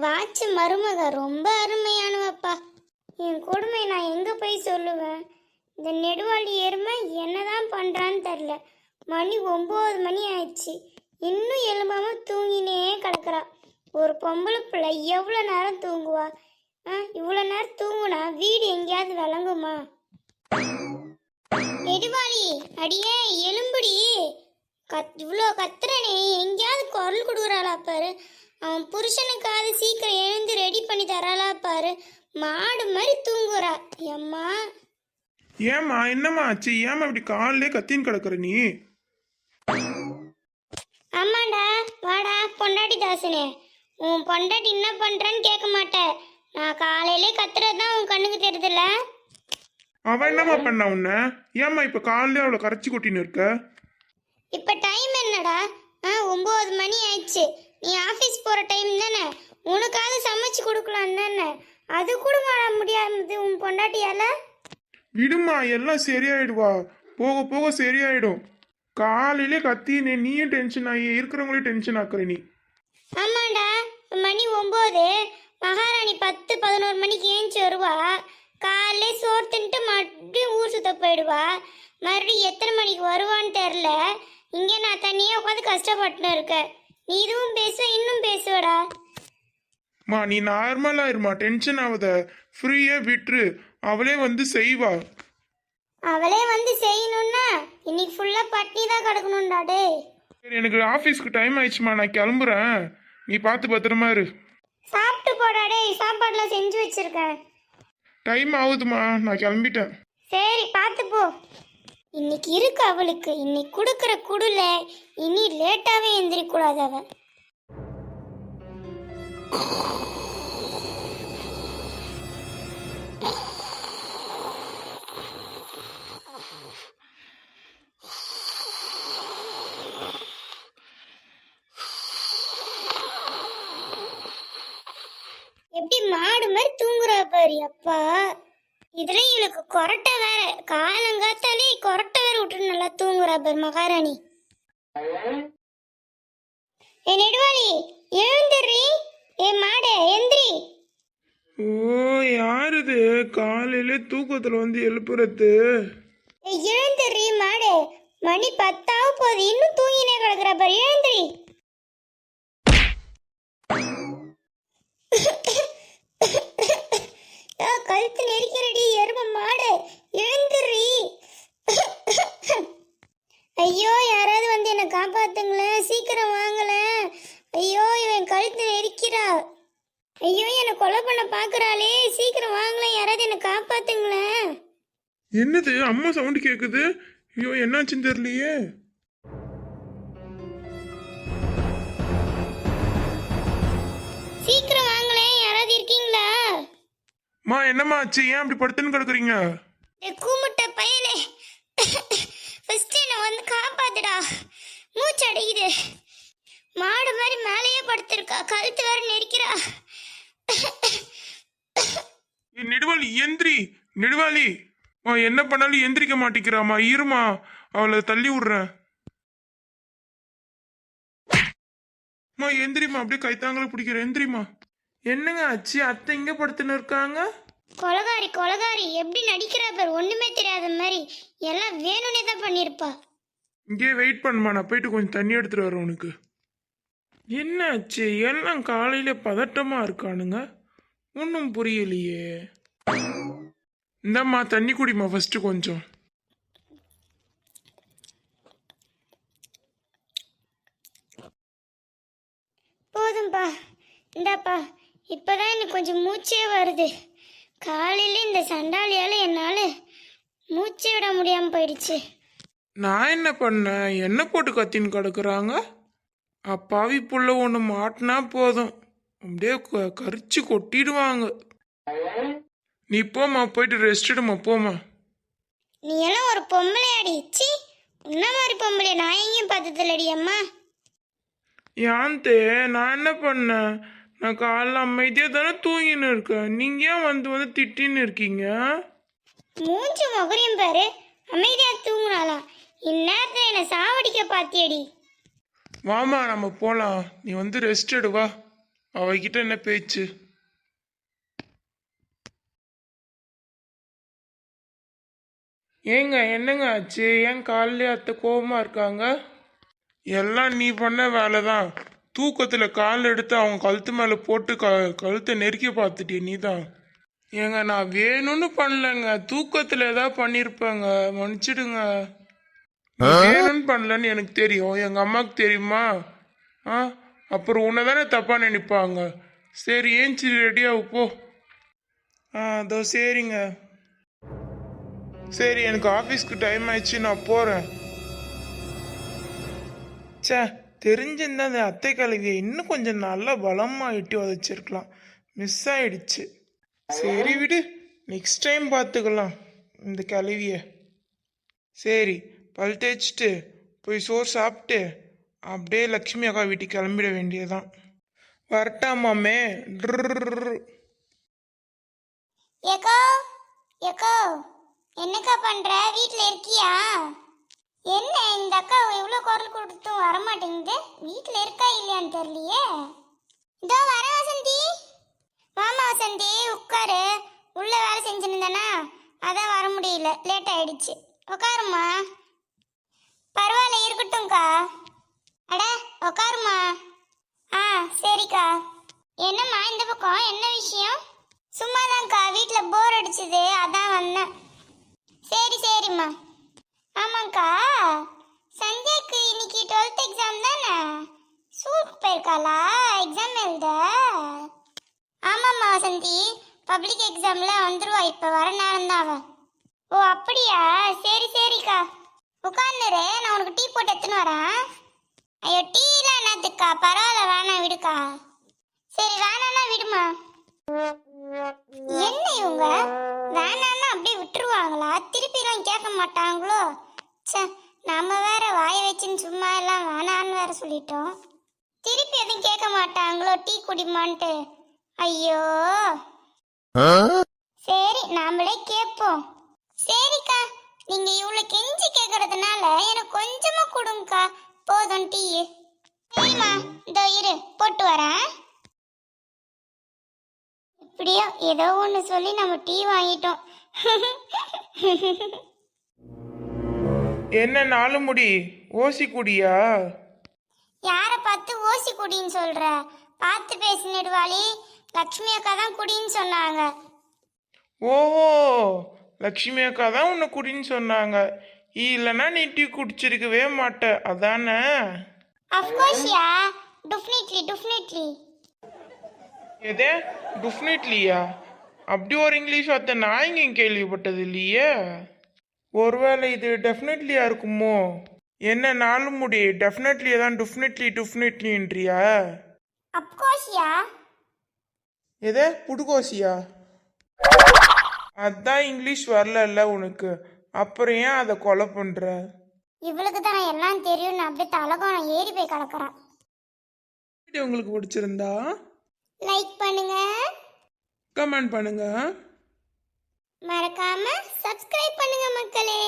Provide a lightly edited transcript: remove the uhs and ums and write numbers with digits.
வாட்ச மருமக ரொம்ப அருமையானவப்பா. என் கொடுமை நான் எங்க போய் சொல்லுவேன்? இந்த நெடுவாளி எருமை என்னதான் பண்றான்னு தெரில. மணி 9 மணி ஆயிடுச்சு, இன்னும் எழும்பாம தூங்கினே கிடக்குறா. ஒரு பொம்பளை பிள்ளை எவ்வளோ நேரம் தூங்குவா? இவ்வளோ நேரம் தூங்குனா வீடு எங்கேயாவது விளங்குமா? நெடுவாளி, அடியே எலும்புடி, இவ்வளோ கத்துறனே, எங்கேயாவது குரல் கொடுக்குறாளா பாரு. அவன் புருஷனுக்காவது சீக்கிரம் எழுந்து ரெடி பண்ணி தராளா பாரு. மாடு மாதிரி தூங்குறா. அம்மா ஏம்மா, என்னம்மா ஆச்சு? ஏம்மா இப்படி காலிலே கத்தின்னு கிடக்குற நீ? ஆமாண்டா, வாடா பொண்டாட்டி தாசனே. உன் பொண்டாட்டி என்ன பண்றன்னு கேட்க மாட்டேன். நான் காலையிலே கத்துறதுதான் உன் கண்ணுக்கு தெரியுதுல்ல? அவ என்னம்மா பண்ணா உன்ன? ஏம்மா இப்ப காலிலே அவளை கரைச்சி கொட்டின்னு இருக்க? இப்ப டைம் என்னடா? 9 மணி ஆயிடுச்சு. நீ ஆபீஸ் போற டைம் தானே, உனக்காவது சமைச்சு கொடுக்கலாம் தானே. அது கூட முடியாது உன் பொண்டாட்டியால. விடுமா, எல்லாம் சரியாயிடுவா. போக போக சரியாயிடும். காலையிலே கத்தினே, நீயும் டென்ஷன் ஆகி இருக்கிறவங்களையும் டென்ஷன் ஆக்குற நீ. ஆமாண்டா, மணி 9. மகாராணி 10-11 மணிக்கு ஏஞ்சி வருவா. காலையிலே சோறு தின்ட்டு மறுபடியும் ஊர் சுத்த போயிடுவா. மறுபடியும் எத்தனை மணிக்கு வருவான்னு தெரில. இங்கே நான் தனியாக உட்காந்து கஷ்டப்பட்டுன்னு இருக்கேன். நீ இதுவும் பேசுவ, இன்னும் பேசுவடா. மா, நீ நார்மலா இருமா, டென்ஷன் ஆகுத. ஃப்ரீயா விட்டுரு, அவளே வந்து செய்வா. அவளே வந்து செய்யணும்னா இன்னைக்கு ஃபுல்லா பட்னி தான் கிடக்கணும்டா. டே சரி, எனக்கு ஆஃபீஸ்க்கு டைம் ஆயிடுச்சுமா, நான் கிளம்புறேன். நீ பார்த்து பத்திரமா இரு. சாப்பிட்டு போடா. டே சாப்பாடுலாம் செஞ்சு வச்சிருக்கேன். டைம் ஆகுதுமா, நான் கிளம்பிட்டேன். சரி, பார்த்து போ. இன்னைக்கு இருக்கு அவளுக்கு. இன்னைக்கு கொடுக்குற குடுல இனி லேட்டாவே எந்திரிக்க கூடாது அவ. எப்படி மாடு மாதிரி தூங்குறா பாரு. அப்பா, இதுல இவளுக்கு கொரட்டை வேற. காலங்காத்தாலே கொரட்டை வேற விட்டு நல்லா தூங்குறா பாரு மகாராணி. ஏ நெடுவாளி, எழுந்துடுறி. ஏ மாடே, எந்திரி. ஓ, யாருது காலையில தூக்கத்துல வந்து எழுப்புறது? எழுந்துடுறி மாடே, மணி 10 ஆக போகுது, இன்னும் தூங்கினே கிடக்குறா பாரு. எழுந்திரி. கழுத்து நெரிக்கிறடி எரும மாடு, எழுந்துடுறி. ஐயோ, யாராவது வந்து என்னை காப்பாத்துங்களேன், சீக்கிரம் வாங்கலேன். ஐயோ, இவன் கழுத்து நெரிக்கிறா. ஐயோ, என்னை கொலை பண்ண பாக்குறாளே, சீக்கிரம் வாங்கலேன், யாராவது என்னை காப்பாத்துங்களேன். என்னது அம்மா சவுண்ட் கேக்குது? ஐயோ, என்னாச்சுன்னு தெரியலையே. சீக்கிரம் வாங்கலேன், யாராவது இருக்கீங்களா? மா, என்னம்மா ஆச்சு? ஏன் அப்படி படுத்துன்னு கிடக்குறீங்க? கூமுட்ட பயலே, ஃபர்ஸ்ட் என்ன வந்து காப்பாத்துடா. மூச்சு அடைக்குது. மாடு மாதிரி மேலேயே படுத்திருக்கா, கழுத்து வேற நெரிக்கிறா. நெடுவாளி, எந்திரி. நெடுவாளி, என்ன பண்ணாலும் எந்திரிக்க மாட்டேங்கிறாமா. இருமா, அவளை தள்ளி விடுறேன். எந்திரிமா, அப்படியே கைத்தாங்கள பிடிக்கிறேன். எந்திரிமா. என்னங்க ஆச்சு? அத்தை இங்க படுத்துன்னு இருக்காங்க. கொலகாரி கொலகாரி எப்படி நடிக்கிறா பார். ஒண்ணுமே தெரியாத மாதிரி எல்லாம் வேணும்னே தான் பண்ணிருப்பா. இங்கே வெயிட் பண்ணுமா, நான் போயிட்டு கொஞ்சம் தண்ணி எடுத்துட்டு வரேன் உனக்கு. என்ன ஆச்சு? எல்லாம் காலையில பதட்டமா இருக்கானுங்க, ஒன்றும் புரியலையே. இந்தம்மா தண்ணி குடிமா ஃபர்ஸ்ட் கொஞ்சம். போதும்பா, இந்தாப்பா. இப்பதான் எனக்கு கொஞ்சம் மூச்சே வருது. காலையில இந்த சண்டாலியால என்னால மூச்சே விட முடியாம போயிடுச்சு. நான் என்ன பண்ணேன்? என்ன போட்டு கத்தின்னு கிடக்குறாங்க. அப்பாவி புள்ள ஒன்று மாட்டினா போதும், அப்படியே கரிச்சு கொட்டிடுவாங்க. நீ போமா, போயிட்டு ரெஸ்ட் எடுமா, போமா. நீ எல்லாம் ஒரு பொம்பளையாடி. சி, உன்ன மாதிரி பொம்பளை நான் எங்கேயும் பார்த்ததில்லடி அம்மா. யாந்தே, நான் என்ன பண்ணேன்? நான் காலைல அமைதியாக தானே தூங்கின்னு இருக்கேன். நீங்கள் ஏன் வந்து வந்து திட்டின்னு இருக்கீங்க? மூஞ்சி முகரையும் பாரு, அமைதியா தூங்குனாலாம். இந்நேரத்தை என்னை சாவடிக்க பாத்தியடி. வாமா, நம்ம போகலாம். நீ வந்து ரெஸ்ட் எடுவா. அவகிட்ட என்ன பேச்சு? ஏங்க என்னங்க ஆச்சு? ஏன் காலையிலே அத்தை கோவமா இருக்காங்க? எல்லாம் நீ பண்ண வேலை தான். தூக்கத்தில் கால் எடுத்து அவங்க கழுத்து மேலே போட்டு கழுத்தை நெருக்கி பார்த்துட்டிய நீ தான். ஏங்க நான் வேணும்னு பண்ணலங்க, தூக்கத்தில் ஏதாவது பண்ணியிருப்பேங்க, மன்னிச்சிடுங்க. நீ வேணும்னு பண்ணலன்னு எனக்கு தெரியும், எங்கள் அம்மாவுக்கு தெரியுமா? ஆ அப்புறம் உன்னை தானே தப்பாக நினைப்பாங்க. சரி ஏஞ்சி ரெடியாக போ. அதோ சரிங்க. சரி எனக்கு ஆஃபீஸ்க்கு டைம் ஆயிடுச்சு, நான் போகிறேன். ச்சே, தெரிஞ்சிருந்தா அந்த அத்தை கழுவியை இன்னும் கொஞ்சம் நல்லா பலமாக இட்டு உதச்சிருக்கலாம். மிஸ் ஆயிடுச்சு. சரி விடு, நெக்ஸ்ட் டைம் பார்த்துக்கலாம் இந்த கழுவிய. சரி பல் தேய்ச்சிட்டு போய் சோறு சாப்பிட்டு அப்படியே லக்ஷ்மி அக்கா வீட்டுக்கு கிளம்பிட வேண்டியதான். வரட்டாமாமே. ஏக்கோ ஏக்கோ, என்னக்கா பண்ற? வீட்ல இருக்கியா? என்ன இந்த அக்கா இவ்வளோ குரல் கொடுத்தும் வரமாட்டேங்குது? வீட்ல இருக்கா இல்லையான்னு தெரியலையே. இதோ வர வசந்தி. வாமா வசந்தி, உட்காரு. உள்ள வேலை செஞ்சுருந்தேனா, அதான் வர முடியல, லேட் ஆயிடுச்சு. உட்காருமா. பரவாயில்ல இருக்கட்டும்க்கா. அட உட்காருமா. சரிக்கா. என்னம்மா இந்த பக்கம், என்ன விஷயம்? சும்மாதான்க்கா, வீட்டில் போர் அடிச்சுது, அதான் வந்தேன். சரிம்மா. ஆமாங்க்கா, சஞ்சய்க்கு இன்னைக்கு 12th எக்ஸாம் தானே? ஸ்கூலுக்கு போயிருக்காளா எக்ஸாம் எழுத? ஆமாம்மா வசந்தி, பப்ளிக் எக்ஸாம்ல வந்துருவா, இப்போ வர நேரம் தான் அவன். ஓ அப்படியா? சரிக்கா. உட்காந்துரு, நான் உனக்கு டீ போட்டு எடுத்துன்னு வரேன். ஐயோ டீலாம் என்னத்துக்கா, பரவாயில்ல வேணாம் விடுக்கா. சரி வேணான்னா விடுமா. என்ன இவங்க வேணான்னா அப்படியே விட்டுருவாங்களா? திருப்பிலாம் கேட்க மாட்டாங்களோ? ச்சே, நம்ம வேற வாய வச்சுன்னு சும்மா எல்லாம் வேணான்னு வேற சொல்லிட்டோம். திருப்பி எதுவும் கேட்க மாட்டாங்களோ டீ குடிமான்ட்டு? ஐயோ. சரி நாமளே கேட்போம். சரிக்கா, நீங்க இவ்வளவு கெஞ்சி கேட்கறதுனால எனக்கு கொஞ்சமா கொடுங்கக்கா, போதும் டீ. சரிம்மா, இதோ இரு போட்டு வரேன். இப்படியோ ஏதோ ஒன்று சொல்லி நம்ம டீ வாங்கிட்டோம். என்ன நாலு முடி ஓசி குடியா? யாரை பார்த்து ஓசி குடின்னு சொல்ற? பார்த்து பேசு நெடுவாளி. லக்ஷ்மி அக்கா தான் குடின்னு சொன்னாங்க. ஓஹோ, லக்ஷ்மி அக்கா தான் உன்னை குடின்னு சொன்னாங்க. இல்லைன்னா நீ டீ குடிச்சிருக்கவே மாட்ட, அதானே? அஃப்கோர்ஸ்யா, டெஃபினெட்லி. எதே டெஃபினெட்லியா? அப்படி ஒரு இங்கிலீஷ் வார்த்தை நான் இங்கேயும் கேள்விப்பட்டது இல்லையே. ஒருவேளை இது டெஃபினெட்லியா இருக்குமோ? என்ன நாலு முடி, டெஃபினெட்லியா தான் டெஃபினெட்லின்றியா? அஃப்கோர்ஸ்யா. எதே புடுகோசியா? அதான் இங்கிலீஷ் வரல உனக்கு, அப்புறம் ஏன் அதை கொலை பண்ற? இவளுக்கு தான் எல்லாம் தெரியும், அப்படியே தலகோணம் ஏறி போய் கிடக்குறான். வீடியோ உங்களுக்கு பிடிச்சிருந்தா லைக் பண்ணுங்க, கமெண்ட் பண்ணுங்க, மறக்காம சப்ஸ்கிரைப் பண்ணுங்க மக்களே.